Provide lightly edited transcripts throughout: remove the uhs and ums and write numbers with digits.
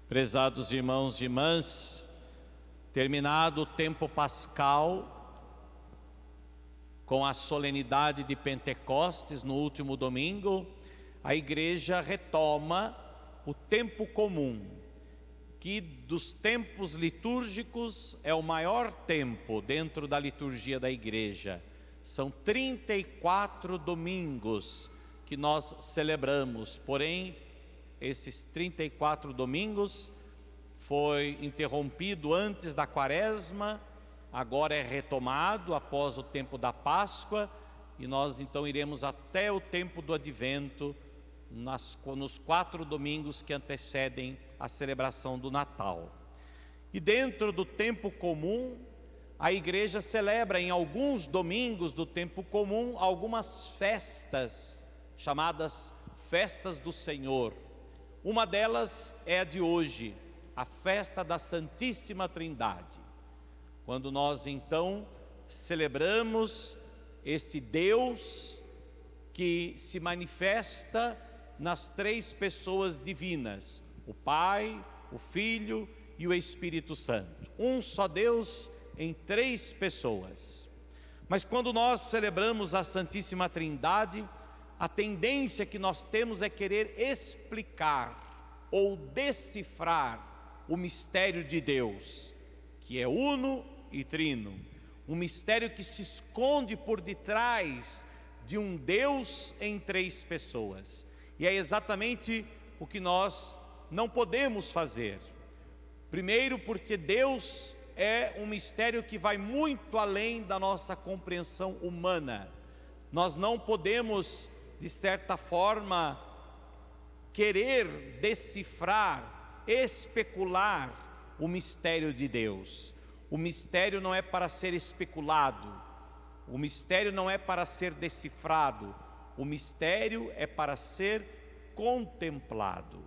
Prezados irmãos e irmãs, terminado o tempo pascal, com a solenidade de Pentecostes no último domingo, a igreja retoma o tempo comum, que dos tempos litúrgicos é o maior tempo dentro da liturgia da igreja. São 34 domingos que nós celebramos, porém, esses 34 domingos foi interrompido antes da Quaresma, agora é retomado após o tempo da Páscoa, e nós então iremos até o tempo do Advento, nos 4 domingos que antecedem a celebração do Natal. E dentro do tempo comum, a igreja celebra em alguns domingos do tempo comum algumas festas, chamadas Festas do Senhor. Uma delas é a de hoje, a festa da Santíssima Trindade. Quando nós então celebramos este Deus que se manifesta nas 3 pessoas divinas, o Pai, o Filho e o Espírito Santo. Um só Deus em 3 pessoas. Mas quando nós celebramos a Santíssima Trindade, a tendência que nós temos é querer explicar ou decifrar o mistério de Deus, que é uno e trino, um mistério que se esconde por detrás de um Deus em 3 pessoas. E é exatamente o que nós não podemos fazer. Primeiro, porque Deus é um mistério que vai muito além da nossa compreensão humana. Nós não podemos, de certa forma, querer decifrar, especular o mistério de Deus. O mistério não é para ser especulado, o mistério não é para ser decifrado, o mistério é para ser contemplado.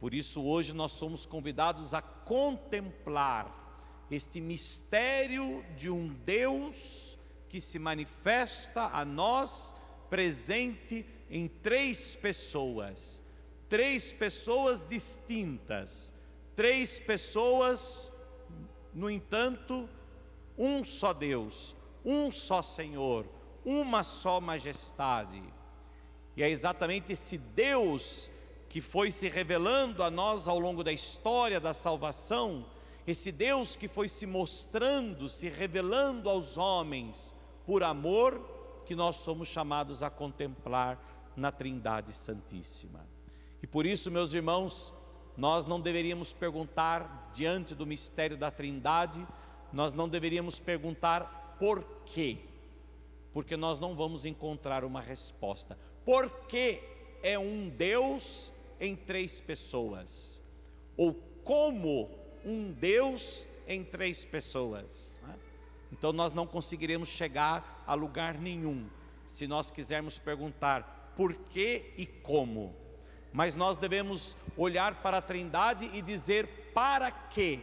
Por isso hoje nós somos convidados a contemplar este mistério de um Deus que se manifesta a nós presente em 3 pessoas, 3 pessoas distintas, 3 pessoas, no entanto, um só Deus, um só Senhor, uma só majestade. E é exatamente esse Deus que foi se revelando a nós ao longo da história da salvação, esse Deus que foi se mostrando, se revelando aos homens por amor, que nós somos chamados a contemplar na Trindade Santíssima. E por isso, meus irmãos, nós não deveríamos perguntar diante do mistério da Trindade, nós não deveríamos perguntar por quê, porque nós não vamos encontrar uma resposta. Por que é um Deus em 3 pessoas? Ou como um Deus em 3 pessoas? Então nós não conseguiremos chegar a lugar nenhum, se nós quisermos perguntar por que e como. Mas nós devemos olhar para a Trindade e dizer para quê,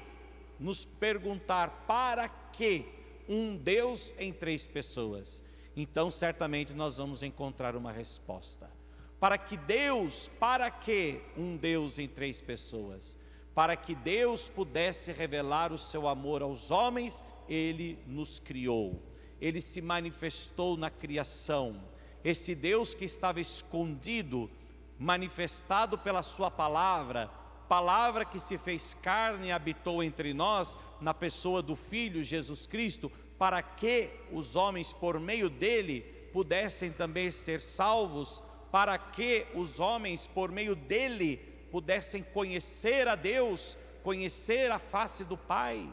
nos perguntar para que um Deus em 3 pessoas. Então certamente nós vamos encontrar uma resposta. Para que um Deus em 3 pessoas? Para que Deus pudesse revelar o seu amor aos homens, Ele nos criou, Ele se manifestou na criação. Esse Deus que estava escondido, manifestado pela sua palavra, palavra que se fez carne e habitou entre nós, na pessoa do Filho Jesus Cristo, para que os homens por meio dele pudessem também ser salvos, para que os homens por meio dele pudessem conhecer a Deus, conhecer a face do Pai.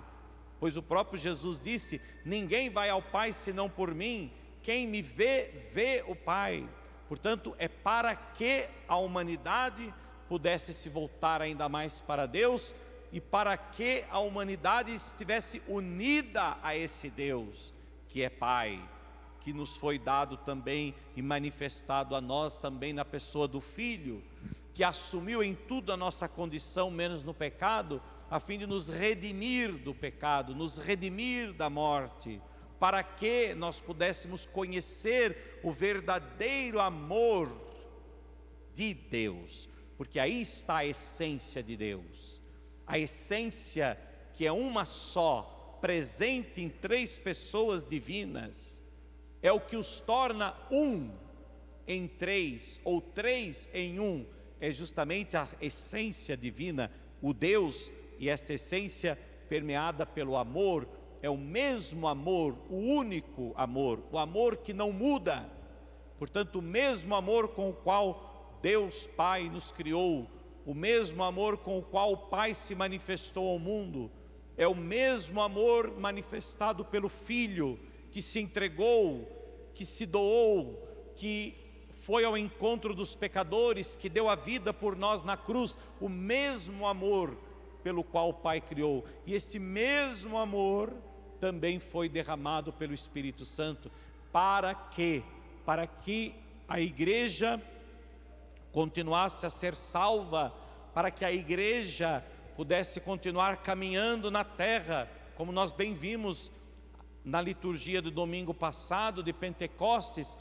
Pois o próprio Jesus disse: ninguém vai ao Pai senão por mim, quem me vê, vê o Pai. Portanto, é para que a humanidade pudesse se voltar ainda mais para Deus, e para que a humanidade estivesse unida a esse Deus, que é Pai, que nos foi dado também e manifestado a nós também na pessoa do Filho, que assumiu em tudo a nossa condição, menos no pecado, a fim de nos redimir do pecado, nos redimir da morte, para que nós pudéssemos conhecer o verdadeiro amor de Deus, porque aí está a essência de Deus, a essência que é uma só, presente em três pessoas divinas, é o que os torna um em três, ou três em um, é justamente a essência divina, o Deus, e essa essência permeada pelo amor, é o mesmo amor, o único amor, o amor que não muda. Portanto, o mesmo amor com o qual Deus Pai nos criou, o mesmo amor com o qual o Pai se manifestou ao mundo, é o mesmo amor manifestado pelo Filho, que se entregou, que se doou, que foi ao encontro dos pecadores, que deu a vida por nós na cruz, o mesmo amor pelo qual o Pai criou. E este mesmo amor também foi derramado pelo Espírito Santo, para que a igreja continuasse a ser salva, para que a igreja pudesse continuar caminhando na terra, como nós bem vimos na liturgia do domingo passado de Pentecostes.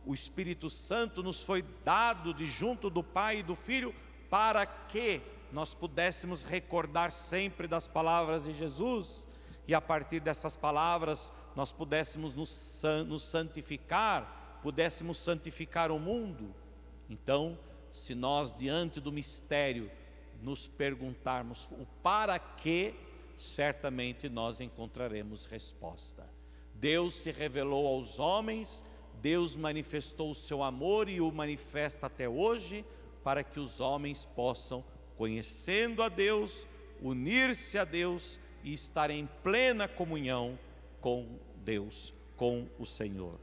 O Espírito Santo nos foi dado de junto do Pai e do Filho, para que nós pudéssemos recordar sempre das palavras de Jesus, e a partir dessas palavras nós pudéssemos nos santificar, pudéssemos santificar o mundo. Então, se nós diante do mistério nos perguntarmos o para quê, certamente nós encontraremos resposta. Deus se revelou aos homens, Deus manifestou o seu amor e o manifesta até hoje, para que os homens possam, conhecendo a Deus, unir-se a Deus e estar em plena comunhão com Deus, com o Senhor.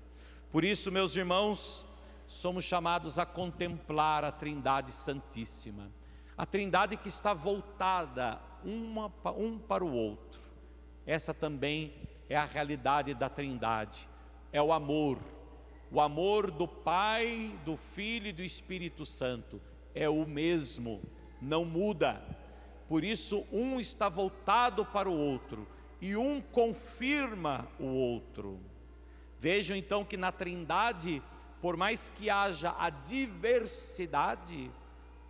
Por isso, meus irmãos, somos chamados a contemplar a Trindade Santíssima, a Trindade que está voltada um para o outro. Essa também é a realidade da Trindade, é o amor do Pai, do Filho e do Espírito Santo, é o mesmo, não muda. Por isso, um está voltado para o outro, e um confirma o outro. Vejam então que na Trindade, por mais que haja a diversidade,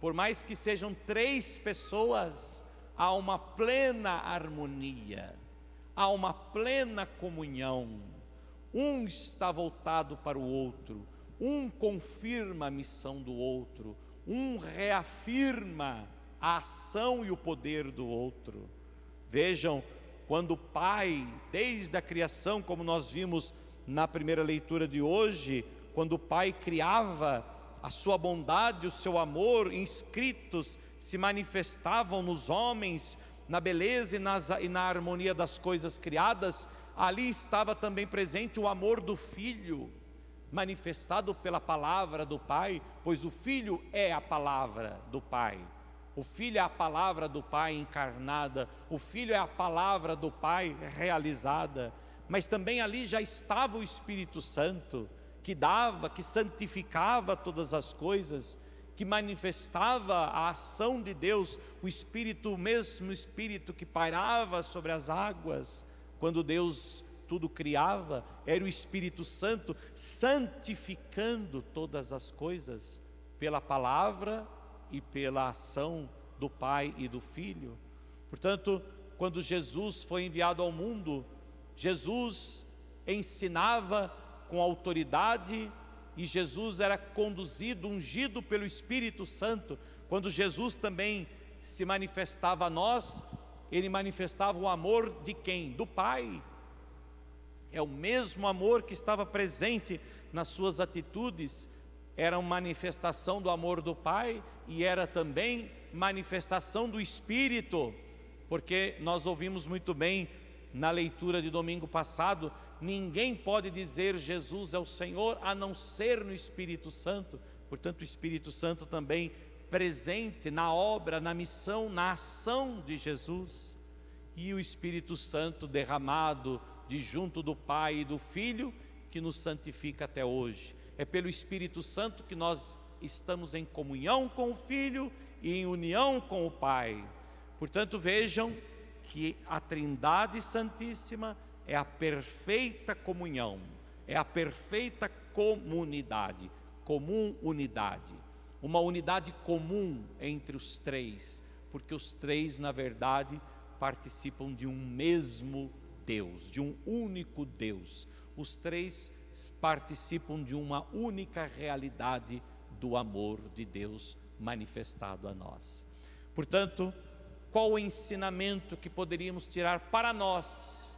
por mais que sejam três pessoas, há uma plena harmonia, há uma plena comunhão. Um está voltado para o outro, um confirma a missão do outro, um reafirma a ação e o poder do outro. Vejam, quando o Pai, desde a criação, como nós vimos na primeira leitura de hoje, quando o Pai criava, a sua bondade, o seu amor inscritos se manifestavam nos homens, na beleza e na harmonia das coisas criadas. Ali estava também presente o amor do Filho, manifestado pela palavra do Pai, pois o Filho é a palavra do Pai. O Filho é a palavra do Pai encarnada, o Filho é a palavra do Pai realizada. Mas também ali já estava o Espírito Santo, que dava, que santificava todas as coisas, que manifestava a ação de Deus, o mesmo Espírito que pairava sobre as águas, quando Deus tudo criava, era o Espírito Santo santificando todas as coisas, pela palavra e pela ação do Pai e do Filho. Portanto, quando Jesus foi enviado ao mundo, Jesus ensinava com autoridade, e Jesus era conduzido, ungido pelo Espírito Santo. Quando Jesus também se manifestava a nós, Ele manifestava o amor de quem? Do Pai. É o mesmo amor que estava presente nas suas atitudes, era uma manifestação do amor do Pai, e era também manifestação do Espírito, porque nós ouvimos muito bem na leitura de domingo passado, ninguém pode dizer Jesus é o Senhor a não ser no Espírito Santo. Portanto, o Espírito Santo também presente na obra, na missão, na ação de Jesus, e o Espírito Santo derramado de junto do Pai e do Filho, que nos santifica até hoje. É pelo Espírito Santo que nós estamos em comunhão com o Filho e em união com o Pai. Portanto, vejam que a Trindade Santíssima é a perfeita comunhão, é a perfeita comunidade, comum unidade. uma unidade comum entre os três, porque os três, na verdade, participam de um mesmo Deus, de um único Deus. Os três participam de uma única realidade do amor de Deus manifestado a nós. Portanto, qual o ensinamento que poderíamos tirar para nós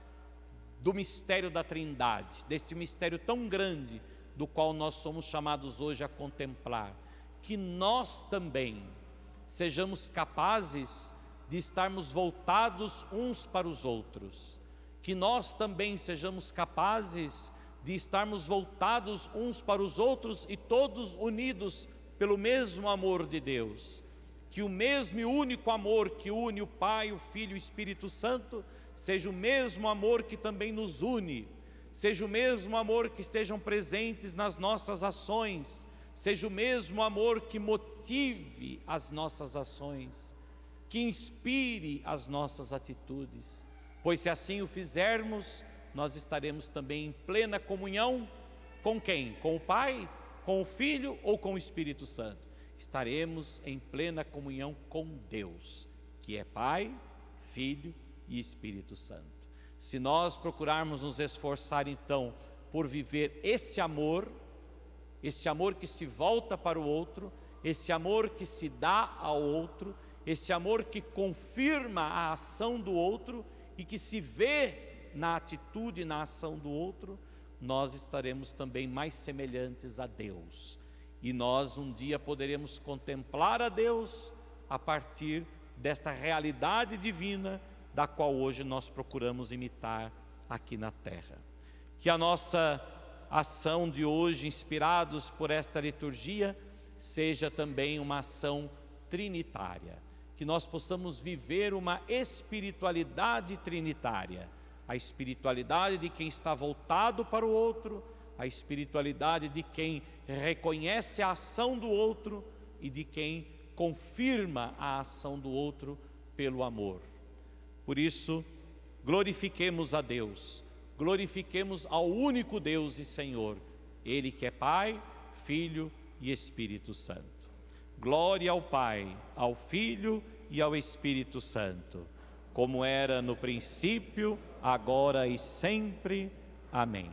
do mistério da Trindade, deste mistério tão grande do qual nós somos chamados hoje a contemplar? Que nós também sejamos capazes de estarmos voltados uns para os outros, que nós também sejamos capazes de estarmos voltados uns para os outros e todos unidos pelo mesmo amor de Deus, que o mesmo e único amor que une o Pai, o Filho e o Espírito Santo, seja o mesmo amor que também nos une, seja o mesmo amor que estejam presentes nas nossas ações, seja o mesmo amor que motive as nossas ações, que inspire as nossas atitudes, pois se assim o fizermos, nós estaremos também em plena comunhão com quem? Com o Pai, com o Filho ou com o Espírito Santo? Estaremos em plena comunhão com Deus, que é Pai, Filho e Espírito Santo. Se nós procurarmos nos esforçar então por viver esse amor que se volta para o outro, esse amor que se dá ao outro, esse amor que confirma a ação do outro e que se vê na atitude e na ação do outro, nós estaremos também mais semelhantes a Deus. E nós um dia poderemos contemplar a Deus a partir desta realidade divina da qual hoje nós procuramos imitar aqui na terra. Que a nossa ação de hoje, inspirados por esta liturgia, seja também uma ação trinitária, que nós possamos viver uma espiritualidade trinitária, a espiritualidade de quem está voltado para o outro, a espiritualidade de quem reconhece a ação do outro e de quem confirma a ação do outro pelo amor. Por isso, glorifiquemos a Deus, glorifiquemos ao único Deus e Senhor, Ele que é Pai, Filho e Espírito Santo. Glória ao Pai, ao Filho e ao Espírito Santo, como era no princípio, agora e sempre. Amém.